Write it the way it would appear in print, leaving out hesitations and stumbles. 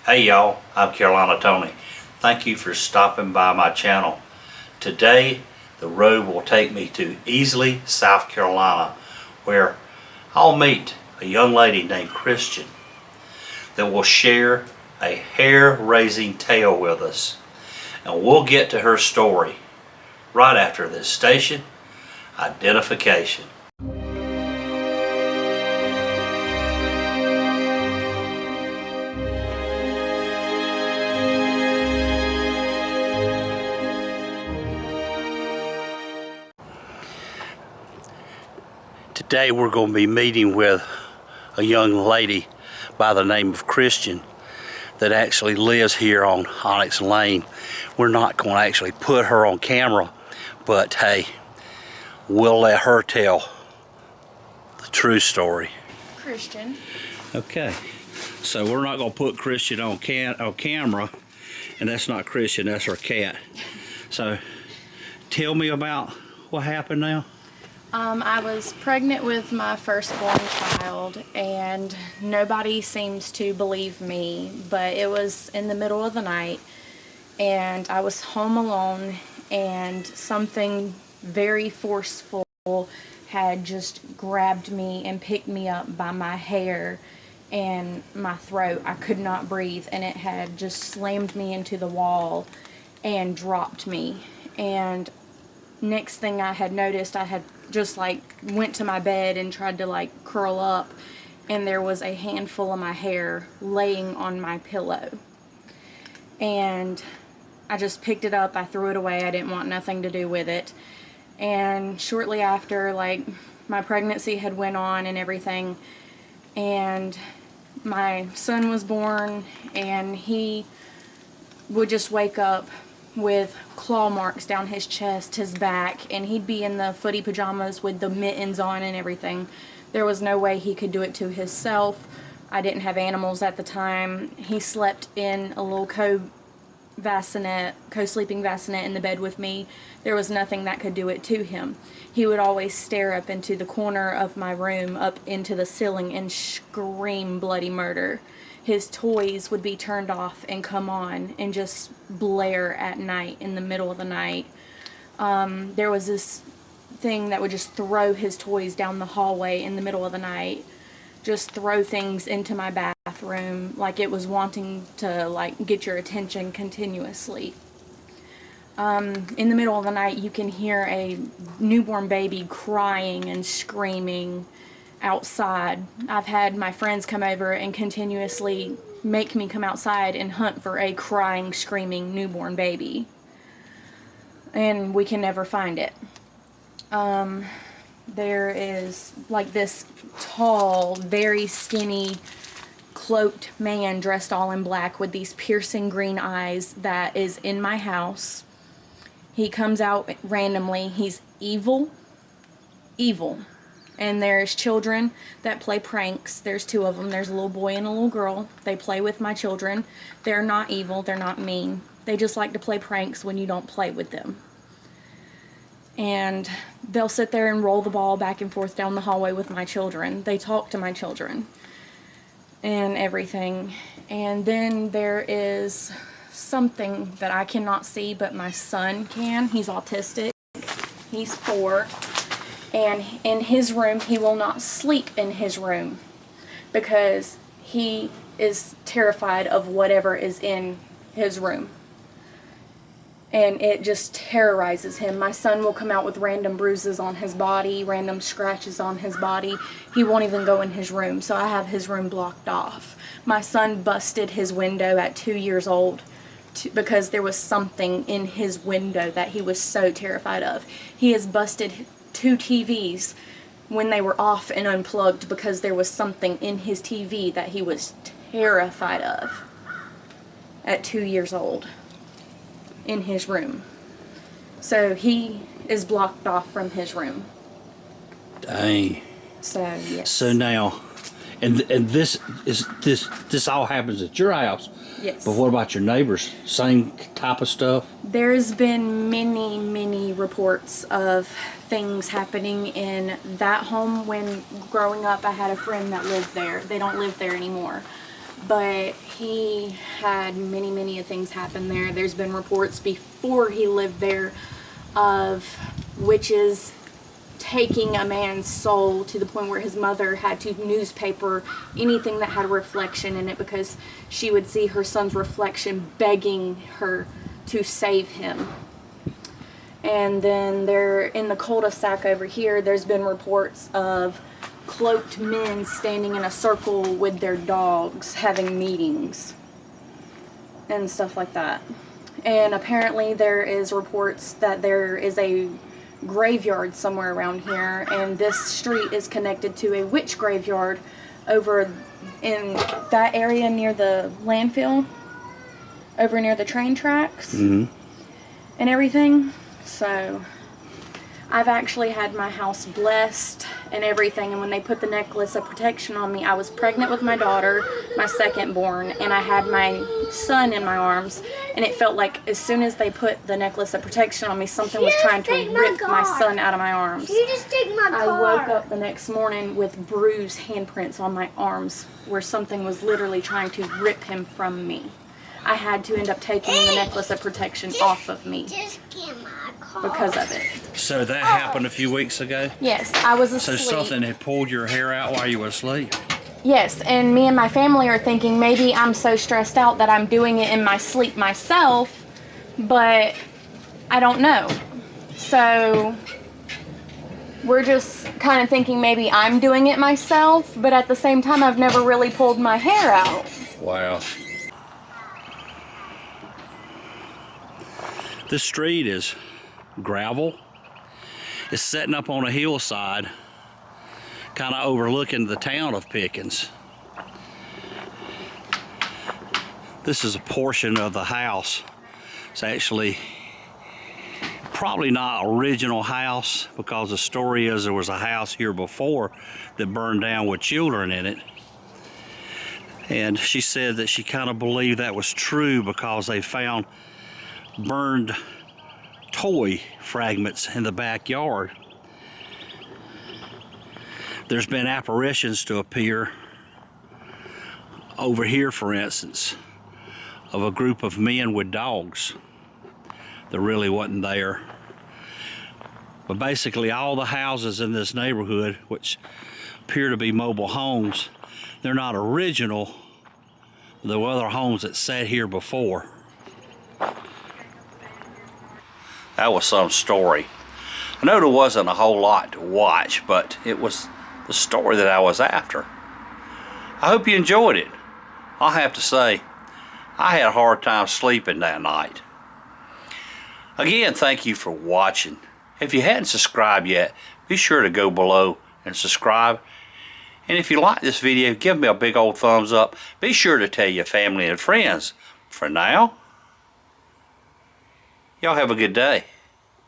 Hey y'all, I'm Carolina Tony. Thank you for stopping by my channel. Today, the road will take me to Easley, South Carolina, where I'll meet a young lady named Christian that will share a hair-raising tale with us. And we'll get to her story right after this station identification. Today we're going to be meeting with a young lady by the name of Christian that actually lives here on Onyx Lane. We're not going to actually put her on camera, but hey, we'll let her tell the true story. Christian. Okay, so we're not going to put Christian on camera, and that's not Christian, that's her cat. So tell me about what happened now. I was pregnant with my firstborn child, and nobody seems to believe me, but it was in the middle of the night, and I was home alone, and something very forceful had just grabbed me and picked me up by my hair and my throat. I could not breathe, and it had just slammed me into the wall and dropped me. And next thing I had noticed, I had just like went to my bed and tried to like curl up, and there was a handful of my hair laying on my pillow, and I just picked it up. I threw it away. I didn't want nothing to do with it. And shortly after, like, my pregnancy had went on and everything, and my son was born, and he would just wake up with claw marks down his chest, his back, and he'd be in the footy pajamas with the mittens on and everything. There was no way he could do it to himself. I didn't have animals at the time. He slept in a little co-sleeping bassinet in the bed with me. There was nothing that could do it to him. He would always stare up into the corner of my room, up into the ceiling, and scream bloody murder. His toys would be turned off and come on and just blare at night in the middle of the night. There was this thing that would just throw his toys down the hallway in the middle of the night, just throw things into my bathroom like it was wanting to like get your attention continuously. In the middle of the night, you can hear a newborn baby crying and screaming outside. I've had my friends come over and continuously make me come outside and hunt for a crying, screaming newborn baby, and we can never find it. There is like this tall, very skinny, cloaked man dressed all in black with these piercing green eyes that is in my house. He comes out randomly. He's evil. And there's children that play pranks. There's two of them. There's a little boy and a little girl. They play with my children. They're not evil. They're not mean. They just like to play pranks when you don't play with them. And they'll sit there and roll the ball back and forth down the hallway with my children. They talk to my children and everything. And then there is something that I cannot see, but my son can. He's autistic. He's 4. And in his room, he will not sleep in his room because he is terrified of whatever is in his room. And it just terrorizes him. My son will come out with random bruises on his body, random scratches on his body. He won't even go in his room, so I have his room blocked off. My son busted his window at 2 years old because there was something in his window that he was so terrified of. He has busted 2 TVs when they were off and unplugged because there was something in his TV that he was terrified of at 2 years old in his room. So he is blocked off from his room. Dang. So yes. So now, and this all happens at your house. Yes. But what about your neighbors? Same type of stuff? There's been many reports of things happening in that home. When growing up, I had a friend that lived there. They don't live there anymore. But he had many things happen there. There's been reports before he lived there of witches taking a man's soul to the point where his mother had to newspaper anything that had a reflection in it because she would see her son's reflection begging her to save him. And then there, in the cul-de-sac over here, there's been reports of cloaked men standing in a circle with their dogs having meetings and stuff like that. And apparently there is reports that there is a graveyard somewhere around here, and this street is connected to a witch graveyard over in that area near the landfill, over near the train tracks and everything. So I've actually had my house blessed and everything, and when they put the necklace of protection on me, I was pregnant with my daughter, my second born, and I had my son in my arms, and it felt like as soon as they put the necklace of protection on me, something was trying to rip my son out of my arms. You just take my car. I woke up the next morning with bruised handprints on my arms where something was literally trying to rip him from me. I had to end up taking the necklace of protection off of me Just get my car. because of it. So that happened a few weeks ago? Yes, I was So asleep. something had pulled your hair out while you were asleep? Yes, and me and my family are thinking maybe I'm so stressed out that I'm doing it in my sleep myself, but I don't know. So we're just kind of thinking maybe I'm doing it myself, but at the same time I've never really pulled my hair out. Wow. This street is gravel. It's setting up on a hillside, kind of overlooking the town of Pickens. This is a portion of the house. It's actually probably not original house, because the story is there was a house here before that burned down with children in it. And she said that she kind of believed that was true because they found burned toy fragments in the backyard. There's been apparitions to appear over here, for instance, of a group of men with dogs that really wasn't there. But basically all the houses in this neighborhood, which appear to be mobile homes, they're not original. There were other homes that sat here before. That was some story. I know there wasn't a whole lot to watch, but it was the story that I was after. I hope you enjoyed it. I'll have to say, I had a hard time sleeping that night. Again, thank you for watching. If you hadn't subscribed yet, be sure to go below and subscribe. And if you like this video, give me a big old thumbs up. Be sure to tell your family and friends. For now, y'all have a good day.